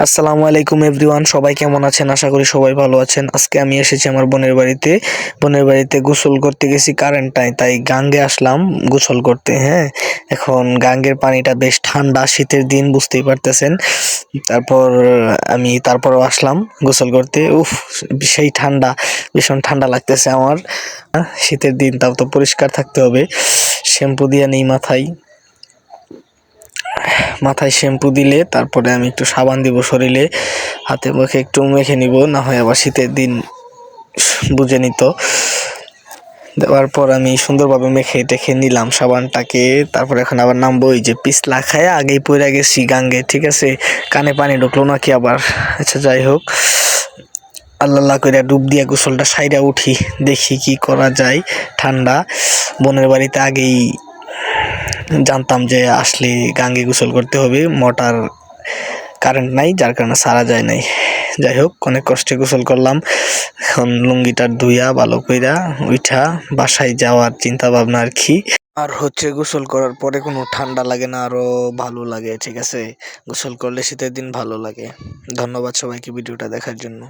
আসসালামু আলাইকুম এভরিওয়ান, সবাই কেমন আছেন? আশা করি সবাই ভালো আছেন। আজকে আমি এসেছি আমার বোনের বাড়িতে। গোসল করতে গেছি, কারেন্ট নাই, তাই গাঙ্গে আসলাম গোসল করতে। হ্যাঁ, এখন গাঙ্গের পানিটা বেশ ঠান্ডা, শীতের দিন বুঝতেই পারতেছেন। তারপরও আসলাম গোসল করতে। উফ, সেই ঠান্ডা, ভীষণ ঠান্ডা লাগতেছে আমার। শীতের দিন, তাও তো পরিষ্কার থাকতে হবে। শ্যাম্পু দিয়ে নেই মাথায় শ্যাম্পু দিলে তারপরে আমি একটু সাবান দিব শরীরে, হাতে মুখে একটু মেখে নিব, না হয় আবার শীতের দিন বুঝে নিত। দেওয়ার পর আমি সুন্দরভাবে মেখে টেখে নিলাম সাবানটাকে। তারপর এখন আবার নামবো। ওই যে পিছলা খায় আগেই পড়ে গেছি গাঙ্গে, ঠিক আছে। কানে পানি ঢুকলো নাকি আবার, আচ্ছা যাই হোক, আল্লাহ করে ডুব দিয়ে গোসলটা সাইডা উঠি, দেখি কি করা যায়। ঠান্ডা, বোনের বাড়িতে আগেই জানতাম যে আসলে গাঙ্গে গোসল করতে হবে, মোটর কারেন্ট নাই, যার কারণে সারা যায় নাই। যাই হোক, অনেক কষ্টে গোসল করলাম। এখন লুঙ্গিটা ধুইয়া ভালো কইরা উঠা বাসায় যাওয়ার চিন্তা ভাবনা আর কি। আর হচ্ছে, গোসল করার পরে কোনো ঠান্ডা লাগে না, আরো ভালো লাগে, ঠিক আছে। গোসল করলে শীতের দিন ভালো লাগে। ধন্যবাদ সবাইকে ভিডিওটা দেখার জন্য।